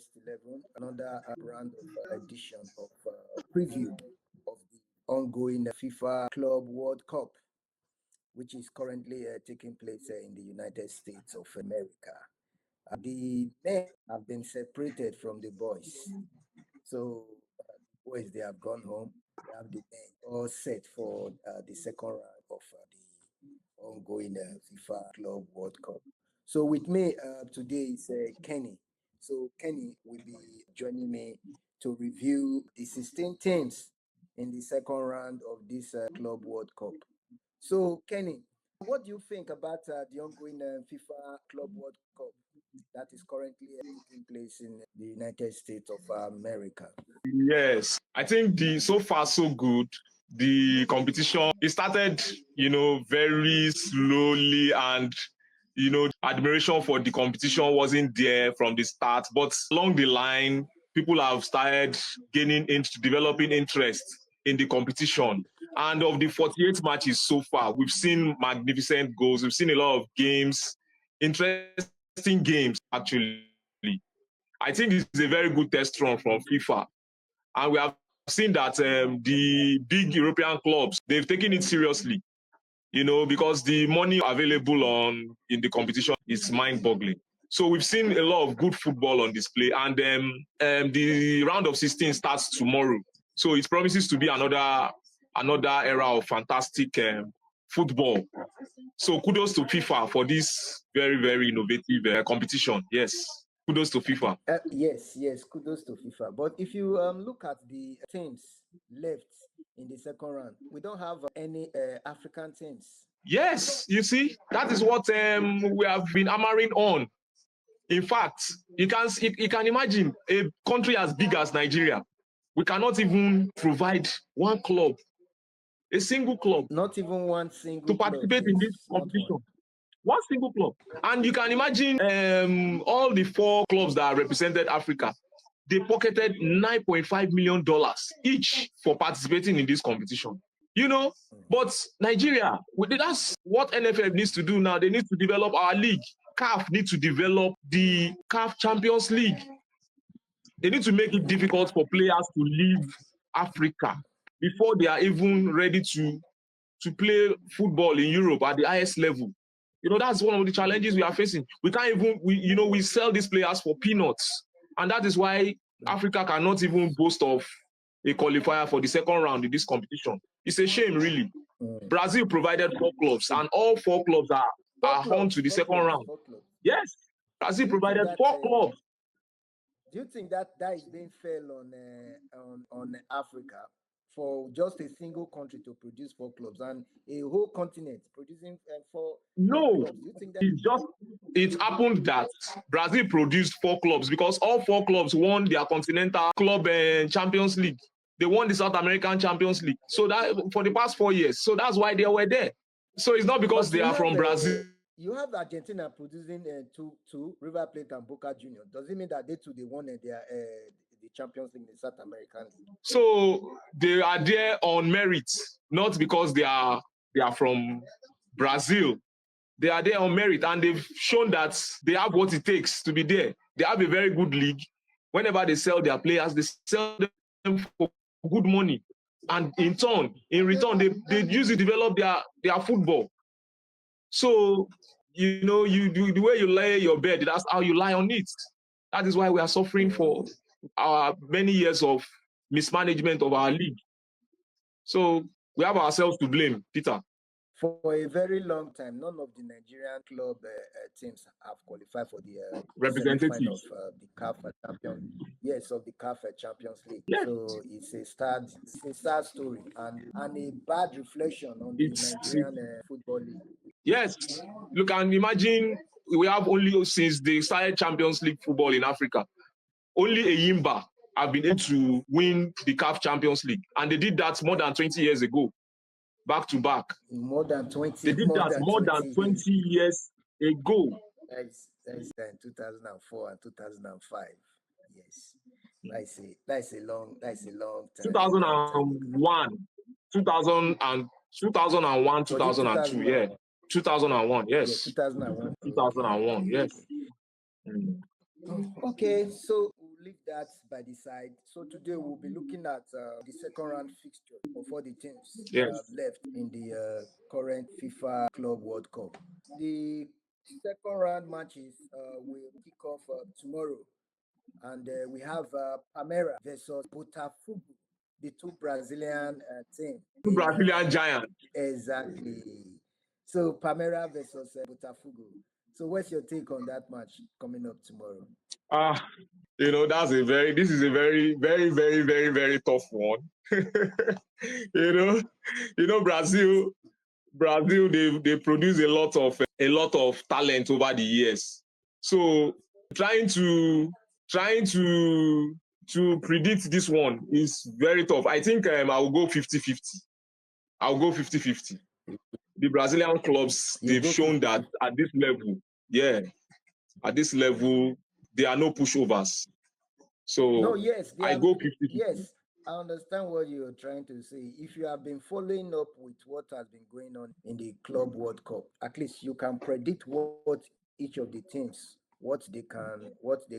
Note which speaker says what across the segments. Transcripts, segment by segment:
Speaker 1: best 11, another round of edition of preview of the ongoing FIFA Club World Cup, which is currently taking place in the United States of America. The men have been separated from the boys. So, boys, they have gone home. They have the men all set for the second round of the ongoing FIFA Club World Cup. So, with me today is Kenny. So, Kenny will be joining me to review the 16 teams in the second round of this Club World Cup. So, Kenny, what do you think about the ongoing FIFA Club World Cup that is currently taking place in the United States of America?
Speaker 2: Yes, I think the so far so good. The competition it started, very slowly, and admiration for the competition wasn't there from the start. But along the line, people have started developing interest in the competition. And of the 48 matches so far, we've seen magnificent goals. We've seen a lot of games, interesting games actually. I think it's a very good test run from FIFA. And we have seen that the big European clubs, they've taken it seriously, because the money available in the competition is mind-boggling. So we've seen a lot of good football on display, and the round of 16 starts tomorrow. So it promises to be another era of fantastic football. So kudos to FIFA for this very, very innovative competition. Yes. Kudos to FIFA.
Speaker 1: Yes, kudos to FIFA. But if you look at the teams left in the second round, we don't have any African teams.
Speaker 2: Yes, you see, that is what we have been hammering on. In fact, you can imagine a country as big as Nigeria. We cannot even provide one club, a single club.
Speaker 1: Not even one single
Speaker 2: to participate in this competition. One single club. And you can imagine all the 4 clubs that represented Africa, they pocketed $9.5 million each for participating in this competition. But Nigeria, that's what NFF needs to do now. They need to develop our league. CAF needs to develop the CAF Champions League. They need to make it difficult for players to leave Africa before they are even ready to play football in Europe at the highest level. That's one of the challenges we are facing. We can't even, we sell these players for peanuts. And that is why Africa cannot even boast of a qualifier for the second round in this competition. It's a shame, really. Brazil provided 4 clubs, and all 4 clubs are on to the second round. Yes, Brazil provided 4 clubs.
Speaker 1: Do you think that is being fair on Africa? For just a single country to produce 4 clubs and a whole continent producing 4
Speaker 2: No,
Speaker 1: clubs. Do you think that
Speaker 2: it happened that Brazil produced 4 clubs because all 4 clubs won their continental club Champions League. They won the South American Champions League. So that for the past 4 years. So that's why they were there. So it's not because they are from Brazil.
Speaker 1: You have Argentina producing two River Plate and Boca Juniors. Does it mean that they won the Champions League in the South American League?
Speaker 2: So they are there on merit, not because they are from Brazil. They are there on merit, and they've shown that they have what it takes to be there. They have a very good league. Whenever they sell their players, they sell them for good money, and in return, they use to develop their football. So you do the way you lay your bed. That's how you lie on it. That is why we are suffering for our many years of mismanagement of our league. So we have ourselves to blame, Peter.
Speaker 1: For a very long time, none of the Nigerian club teams have qualified for the
Speaker 2: representatives
Speaker 1: of the CAF Champions. Yes, of the CAF Champions League.
Speaker 2: Yes.
Speaker 1: So it's a sad story and a bad reflection on the Nigerian football league.
Speaker 2: Yes, you can imagine we have only since they started Champions League football in Africa, only Eyimba have been able to win the CAF Champions League, and they did that more than 20 years ago, back to back.
Speaker 1: More than 20.
Speaker 2: They did that more than 20 years ago.
Speaker 1: That's in 2004 and 2005. Yes, that's a long time.
Speaker 2: 2001, 2001, 2002. Yeah, 2001. Yes.
Speaker 1: 2001.
Speaker 2: 2001. Yes.
Speaker 1: Okay, so leave that by the side. So today we'll be looking at the second round fixture of all the teams
Speaker 2: Yes.
Speaker 1: left in the current FIFA Club World Cup. The second round matches will kick off tomorrow, and we have Palmeiras versus Botafogo, the two Brazilian team
Speaker 2: Two
Speaker 1: in
Speaker 2: Brazilian giants.
Speaker 1: exactly. So Palmeiras versus Botafogo. So what's your take on that match coming up tomorrow?
Speaker 2: Ah, this is a very, very, very, very, very tough one. you know, Brazil, they produce a lot of talent over the years. So trying to trying to predict this one is very tough. I think I will go 50-50. I'll go 50-50. The Brazilian clubs,
Speaker 1: You
Speaker 2: they've
Speaker 1: go
Speaker 2: shown
Speaker 1: 50.
Speaker 2: that at this level, yeah, at this level, there are no pushovers.
Speaker 1: No,
Speaker 2: So
Speaker 1: yes, they
Speaker 2: I
Speaker 1: have.
Speaker 2: go 50-50.
Speaker 1: Yes, I understand what you're trying to say. If you have been following up with what has been going on in the Club World Cup, at least you can predict what each of the teams what they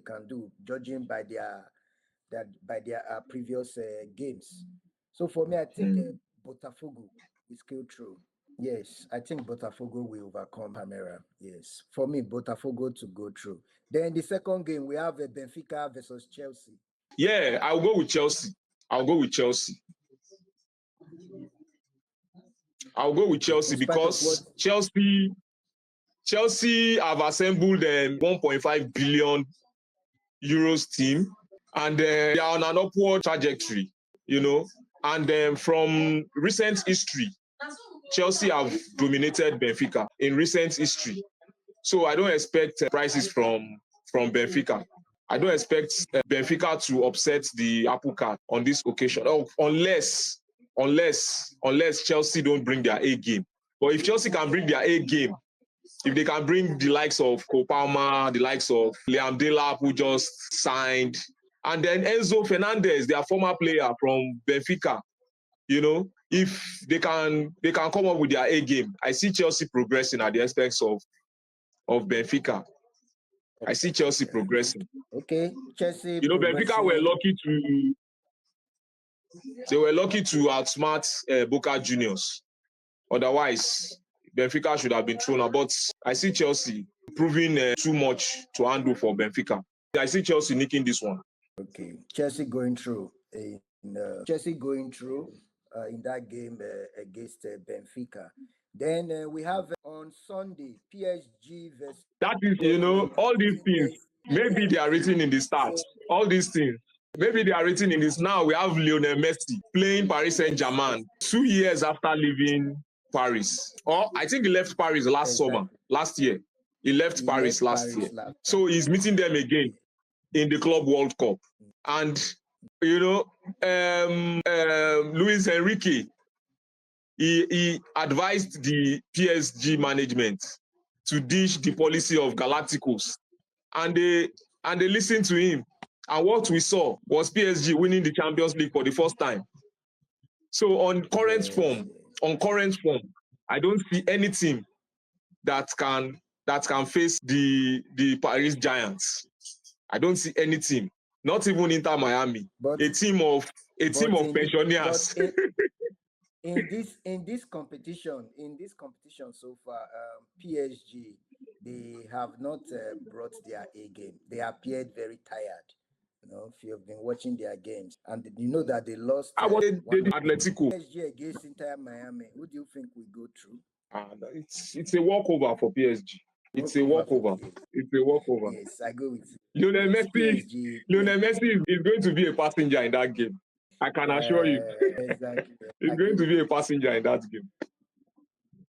Speaker 1: can do, judging by their previous games. So for me, I think Botafogo is still true. Yes, I think Botafogo will overcome Palmeiras. Yes, for me, Botafogo to go through. Then the second game, we have Benfica versus Chelsea.
Speaker 2: Yeah, I'll go with Chelsea. I'll go with Chelsea. I'll go with
Speaker 1: Okay,
Speaker 2: Chelsea
Speaker 1: in spite of what?
Speaker 2: because Chelsea have assembled 1.5 billion euros team, and they are on an upward trajectory. You know, and from recent history, Chelsea have dominated Benfica in recent history. So I don't expect prices from Benfica. I don't expect Benfica to upset the apple cart on this occasion, unless Chelsea don't bring their A game. But if Chelsea can bring their A game, if they can bring the likes of Cole Palmer, the likes of Liam Delap, who just signed, and then Enzo Fernandez, their former player from Benfica, if they can come up with their A game, I see Chelsea progressing at the expense of Benfica. I see Chelsea progressing.
Speaker 1: Okay, Chelsea
Speaker 2: Benfica were
Speaker 1: progressing.
Speaker 2: lucky to outsmart Boca Juniors. Otherwise, Benfica should have been thrown out. But I see Chelsea proving too much to handle for Benfica. I see Chelsea nicking this one.
Speaker 1: Okay, Chelsea going through in that game against Benfica. Then we have on Sunday PSG versus
Speaker 2: That is,
Speaker 1: Dortmund.
Speaker 2: all these things,
Speaker 1: Yes,
Speaker 2: maybe they are written in the
Speaker 1: so
Speaker 2: stars. All these things, maybe they are written in this. Now we have Lionel Messi playing Paris
Speaker 1: yes,
Speaker 2: Saint-Germain 2 years after leaving Paris. Or I think he left Paris
Speaker 1: exactly.
Speaker 2: last year. He left
Speaker 1: He
Speaker 2: Paris
Speaker 1: left
Speaker 2: last year.
Speaker 1: Paris last
Speaker 2: So he's meeting them again
Speaker 1: year.
Speaker 2: in the Club World Cup. And, Luis Enrique, he advised the PSG management to ditch the policy of Galacticos, and they listened to him. And what we saw was PSG winning the Champions League for the first time. So
Speaker 1: Yes,
Speaker 2: on current form, I don't see any team that can face the Paris Giants. I don't see any team, not even Inter Miami,
Speaker 1: but
Speaker 2: a team of
Speaker 1: but in the but
Speaker 2: pensioners.
Speaker 1: in this competition so far, PSG, they have not brought their A game. They appeared very tired. If you've been watching their games, and you know that they lost
Speaker 2: I was they
Speaker 1: one
Speaker 2: did
Speaker 1: of
Speaker 2: Atletico.
Speaker 1: PSG against Inter Miami. Who do you think will go through?
Speaker 2: And it's a walkover for PSG. It's a
Speaker 1: Walkover for
Speaker 2: walkover.
Speaker 1: PSG.
Speaker 2: It's a walkover.
Speaker 1: Yes, I go with you.
Speaker 2: Lionel
Speaker 1: Yes,
Speaker 2: Messi,
Speaker 1: PSG.
Speaker 2: Lionel Messi is going to be a passenger in that game. I can assure you.
Speaker 1: Exactly.
Speaker 2: He's
Speaker 1: I
Speaker 2: going
Speaker 1: go
Speaker 2: to
Speaker 1: with
Speaker 2: be a
Speaker 1: you.
Speaker 2: passenger in that game.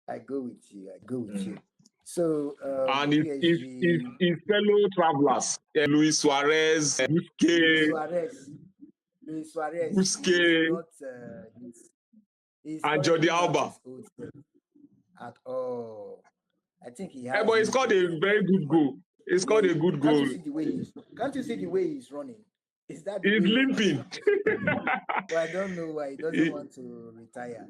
Speaker 1: I go with you. I go with you.
Speaker 2: Mm.
Speaker 1: So
Speaker 2: And
Speaker 1: PSG,
Speaker 2: his fellow travelers, Luis Suarez,
Speaker 1: Luis
Speaker 2: Busquets,
Speaker 1: Suarez, Luis Suarez is
Speaker 2: Busquets,
Speaker 1: not. He's
Speaker 2: and Jordi
Speaker 1: currently not
Speaker 2: Alba.
Speaker 1: his old self at all. I think he
Speaker 2: Hey,
Speaker 1: has
Speaker 2: but he scored
Speaker 1: injury
Speaker 2: a
Speaker 1: and
Speaker 2: very good
Speaker 1: man.
Speaker 2: goal. He scored
Speaker 1: Yeah,
Speaker 2: a good
Speaker 1: can't
Speaker 2: goal.
Speaker 1: you see the way he's? Can't you see the way he's running? Is that the
Speaker 2: He's
Speaker 1: way he's
Speaker 2: limping.
Speaker 1: running? But I don't know why he doesn't
Speaker 2: He-
Speaker 1: want to retire.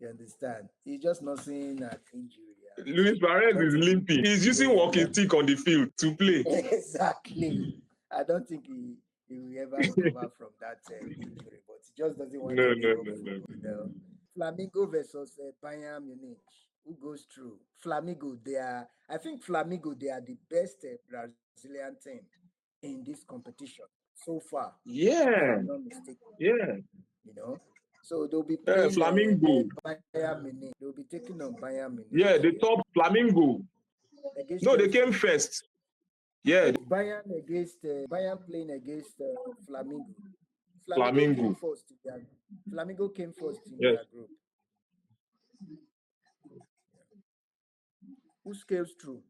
Speaker 1: You understand? He's just nursing an injury, and
Speaker 2: Luis
Speaker 1: I
Speaker 2: Suarez
Speaker 1: don't
Speaker 2: is
Speaker 1: think.
Speaker 2: limping. He's using
Speaker 1: Yeah, I
Speaker 2: walking
Speaker 1: don't.
Speaker 2: stick on the field to play.
Speaker 1: Exactly. I don't think he will ever recover from that injury, but he just doesn't want to
Speaker 2: No,
Speaker 1: give
Speaker 2: no,
Speaker 1: up
Speaker 2: no,
Speaker 1: football.
Speaker 2: no.
Speaker 1: Flamengo versus Bayern Munich. Who goes through? Flamengo, they are, I think Flamengo, they are the best Brazilian team in this competition so far, if
Speaker 2: Yeah,
Speaker 1: I'm not mistaken,
Speaker 2: yeah.
Speaker 1: you know. So they'll be playing
Speaker 2: Flamingo.
Speaker 1: Bayern Munich. They'll be taking on Bayern Munich
Speaker 2: Yeah, the top Flamingo.
Speaker 1: against
Speaker 2: No, they came
Speaker 1: Chelsea.
Speaker 2: first. Yeah,
Speaker 1: Bayern against Bayern playing against Flamengo. Flamengo came
Speaker 2: Flamingo.
Speaker 1: first in their Flamengo came first in
Speaker 2: Yes.
Speaker 1: their group. Who scales through?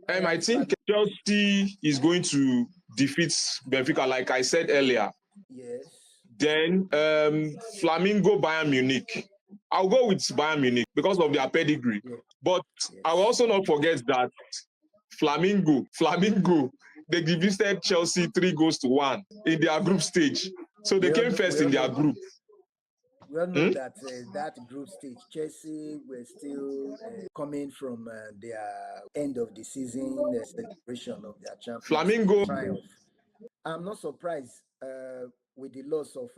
Speaker 2: I
Speaker 1: Bayern,
Speaker 2: think
Speaker 1: Flamengo.
Speaker 2: Chelsea is going to defeat Benfica, like I said earlier.
Speaker 1: Yes.
Speaker 2: Then Flamingo, Bayern Munich. I'll go with Bayern Munich because of their pedigree.
Speaker 1: Yeah.
Speaker 2: But I will
Speaker 1: Yes.
Speaker 2: also not forget that Flamingo, they defeated Chelsea 3-1 in their group stage. So they came first
Speaker 1: We
Speaker 2: in
Speaker 1: all
Speaker 2: their
Speaker 1: know
Speaker 2: group.
Speaker 1: we all know that that group stage, Chelsea were still coming from their end of the season celebration of their Champions League
Speaker 2: Flamingo,
Speaker 1: triumph. I'm not surprised with the loss of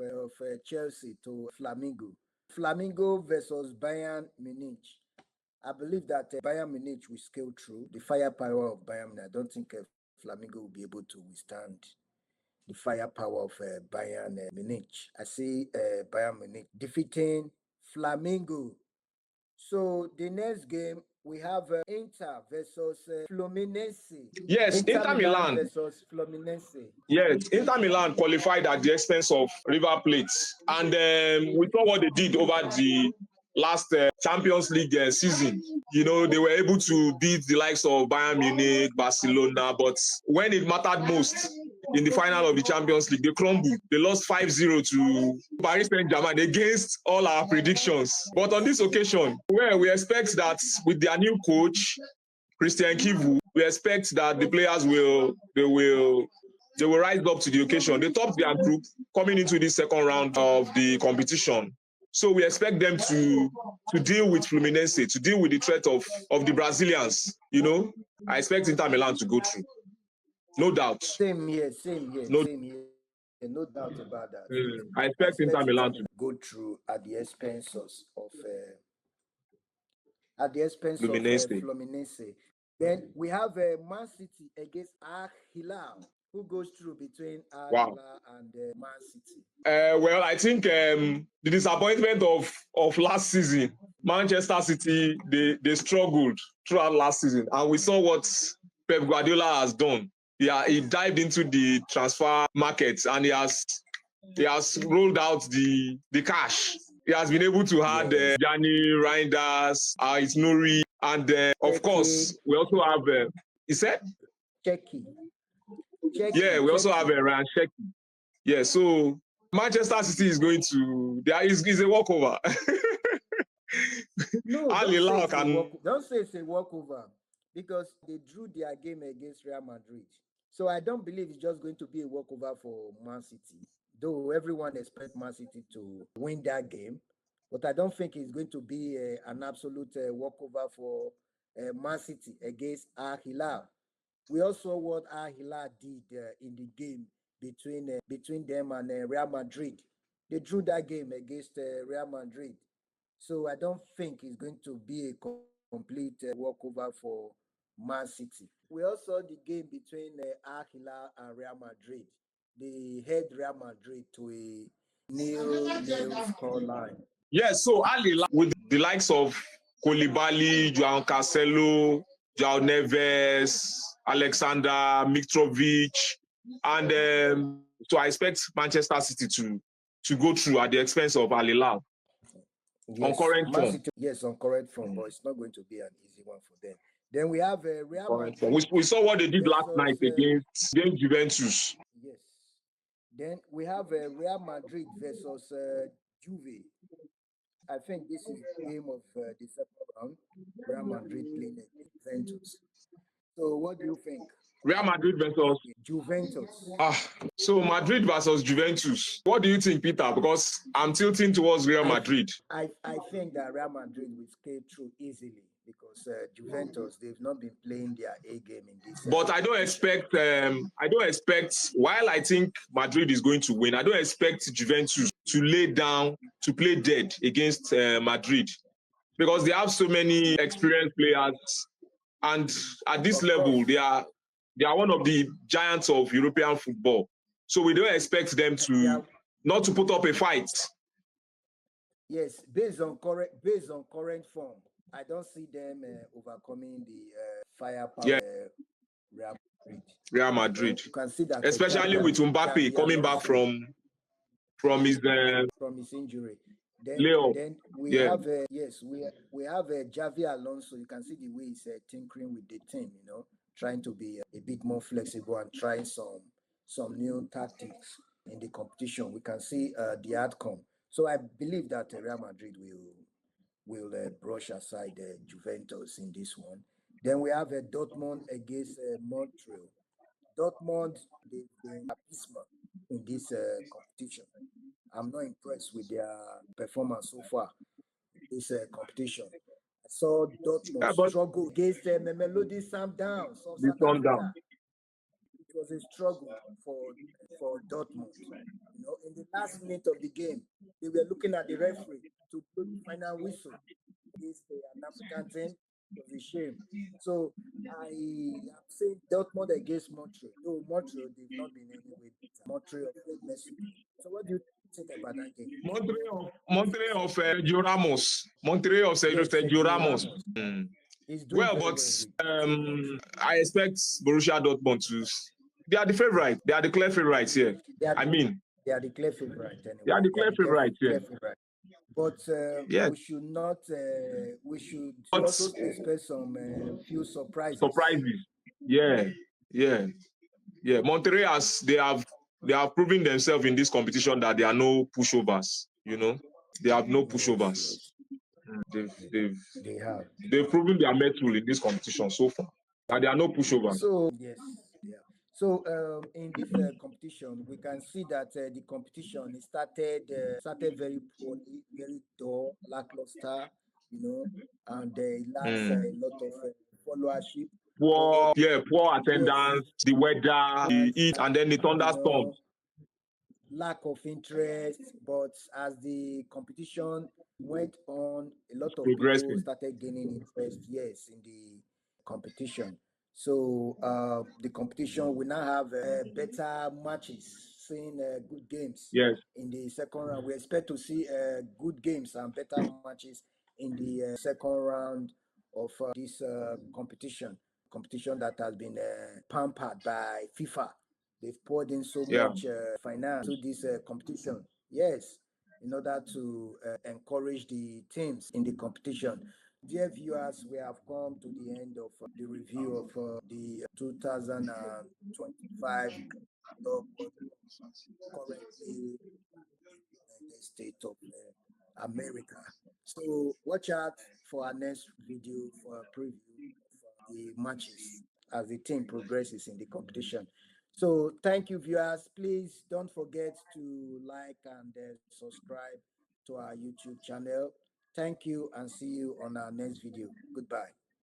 Speaker 1: Chelsea to Flamengo. Flamengo versus Bayern Munich. I believe that Bayern Munich will scale through the firepower of Bayern Munich. I don't think Flamengo will be able to withstand the firepower of Bayern Munich. I see Bayern Munich defeating Flamengo. So the next game we have Inter versus Fluminense.
Speaker 2: yes,
Speaker 1: Inter
Speaker 2: Inter
Speaker 1: Milan
Speaker 2: Milan.
Speaker 1: versus Fluminense.
Speaker 2: Yes, Inter Milan qualified at the expense of River Plate. And we saw what they did over the last Champions League season. You know, they were able to beat the likes of Bayern Munich, Barcelona, but when it mattered most in the final of the Champions League, they crumbled. They lost 5-0 to Paris Saint-Germain against all our predictions. But on this occasion, well, we expect that with their new coach, Christian Kivu, we expect that the players will rise up to the occasion. They topped their group coming into the second round of the competition. So we expect them to deal with Fluminense, to deal with the threat of the Brazilians. You know, I expect Inter Milan to go through. No doubt.
Speaker 1: Same here, same here,
Speaker 2: No,
Speaker 1: same here. No doubt about that.
Speaker 2: I
Speaker 1: I
Speaker 2: expect Inter
Speaker 1: expect Inter
Speaker 2: Milan
Speaker 1: Milan
Speaker 2: to
Speaker 1: to go through at the expense of
Speaker 2: Fluminense.
Speaker 1: Fluminense. Then we have Man City against Al Hilal. Who goes through between Al
Speaker 2: Wow.
Speaker 1: Hilal and Man City?
Speaker 2: Well, I think the disappointment of last season, Manchester City, they struggled throughout last season, and we saw what Pep Guardiola has done. He dived into the transfer market, and he has rolled out the cash. He has been able to add
Speaker 1: Yes.
Speaker 2: Gianni Reinders, Nuri, and of course we also have. He said,
Speaker 1: Checky.
Speaker 2: yeah, we also have
Speaker 1: Checky.
Speaker 2: Ryan Shecky. Yeah, so Manchester City is going to. There is a walkover.
Speaker 1: No,
Speaker 2: Al
Speaker 1: don't say
Speaker 2: Hilal
Speaker 1: it's a
Speaker 2: can.
Speaker 1: walk. Don't say it's a walkover because they drew their game against Real Madrid. So I don't believe it's just going to be a walkover for Man City. Though everyone expects Man City to win that game, but I don't think it's going to be an absolute walkover for Man City against Al Hilal. We also saw what Al Hilal did in the game between them and Real Madrid. They drew that game against Real Madrid. So I don't think it's going to be a complete walkover for Man City. We also saw the game between Al Hilal and Real Madrid. They held Real Madrid to a nil scoreline.
Speaker 2: Yes, so Al Hilal with the likes of Koulibaly, Joao Cancelo, Joao Neves, Alexander Mitrovic, and so I expect Manchester City to go through at the expense of Al Hilal on
Speaker 1: Yes,
Speaker 2: current
Speaker 1: Man
Speaker 2: form.
Speaker 1: City, yes, on correct form, but it's not going to be an easy one for them. Then we have Real
Speaker 2: Current form.
Speaker 1: Madrid
Speaker 2: We saw what they did last night
Speaker 1: versus
Speaker 2: against Juventus.
Speaker 1: yes. Then we have Real Madrid versus Juve. I think this is the game of the second round. Real Madrid playing against Juventus. So what do you think?
Speaker 2: Real Madrid versus
Speaker 1: Juventus.
Speaker 2: so Madrid versus Juventus. What do you think, Peter? Because I'm tilting towards Real
Speaker 1: I
Speaker 2: Madrid.
Speaker 1: I think that Real Madrid will scale through easily. because Juventus, they've not been playing their A game in this
Speaker 2: But
Speaker 1: competition.
Speaker 2: I don't expect, while I think Madrid is going to win, I don't expect Juventus to lay down, to play dead against Madrid, because they have so many experienced players, and at this
Speaker 1: Of
Speaker 2: level,
Speaker 1: course,
Speaker 2: they are one of the giants of European football. So we don't expect them
Speaker 1: they
Speaker 2: to
Speaker 1: are,
Speaker 2: not to put up a fight.
Speaker 1: yes, based on current form, I don't see them overcoming the
Speaker 2: Yeah,
Speaker 1: firepower Real Madrid.
Speaker 2: Real
Speaker 1: You know,
Speaker 2: Madrid,
Speaker 1: you can see that
Speaker 2: especially with Mbappe
Speaker 1: Javi
Speaker 2: coming back
Speaker 1: Alonso
Speaker 2: from his
Speaker 1: from his injury.
Speaker 2: layoff.
Speaker 1: Then we
Speaker 2: Yeah,
Speaker 1: have yes, we have Javi Alonso. You can see the way he's tinkering with the team. You know, trying to be a bit more flexible and trying some new tactics in the competition. We can see the outcome. So I believe that Real Madrid will brush aside Juventus in this one. Then we have Dortmund against Montreal. Dortmund, they've been abysmal in this competition. I'm not impressed with their performance so far in this competition. I saw Dortmund
Speaker 2: yeah, but
Speaker 1: struggle against Mamelodi Sundowns of
Speaker 2: this
Speaker 1: South
Speaker 2: one down.
Speaker 1: Africa. It was a struggle for Dortmund. You know, in the last minute of the game, they were looking at the referee to blow the final whistle against an African team. It was a shame. So I am saying Dortmund against Montreal. Though Montreal, they've not been anyway better. Montreal of Mexico. So what do you think about that game?
Speaker 2: Monterrey of Sergio Ramos. Monterrey of
Speaker 1: Yes,
Speaker 2: Sergio
Speaker 1: Sergio
Speaker 2: Ramos.
Speaker 1: Ramos.
Speaker 2: Mm.
Speaker 1: He's doing
Speaker 2: Well,
Speaker 1: very
Speaker 2: but
Speaker 1: well with Montreal.
Speaker 2: I expect Borussia Dortmund to. They are the favorite. They are the clear favorites here.
Speaker 1: They are
Speaker 2: I mean,
Speaker 1: they are the clear favorite
Speaker 2: they are
Speaker 1: anyway.
Speaker 2: the
Speaker 1: They are
Speaker 2: clear
Speaker 1: the
Speaker 2: favorites here.
Speaker 1: clear favorite. But
Speaker 2: Yes,
Speaker 1: we should not. We should
Speaker 2: but
Speaker 1: also expect some few surprises.
Speaker 2: surprises. Yeah, yeah, yeah. Monterrey has they have proven themselves in this competition that they are no pushovers. You know, they have no
Speaker 1: Yes,
Speaker 2: pushovers.
Speaker 1: yes,
Speaker 2: They've
Speaker 1: they,
Speaker 2: they've
Speaker 1: they have.
Speaker 2: they've proven their mettle in this competition so far. And they are no pushovers.
Speaker 1: So yes, yeah. So in this competition, we can see that the competition started very poorly, very dull, lackluster, you know, and it lacks
Speaker 2: Mm.
Speaker 1: a lot of followership. But
Speaker 2: Poor
Speaker 1: yes,
Speaker 2: attendance, the weather, the
Speaker 1: and
Speaker 2: heat, and then the
Speaker 1: you
Speaker 2: thunderstorms
Speaker 1: know, lack of interest. But as the competition went on, a lot of people
Speaker 2: progressing.
Speaker 1: started gaining interest, yes, in the competition. So the competition will now have better matches, seeing good games
Speaker 2: Yes,
Speaker 1: in the second round. We expect to see good games and better matches in the second round of this competition that has been pampered by FIFA. They've poured in so
Speaker 2: yeah.
Speaker 1: much finance to this competition. Yes, in order to encourage the teams in the competition. Dear viewers, we have come to the end of the review of the 2025 Club World Cup, currently in the United States of America. So watch out for our next video for a preview of the matches as the team progresses in the competition. So thank you, viewers. Please don't forget to like and subscribe to our YouTube channel. Thank you and see you on our next video. Goodbye.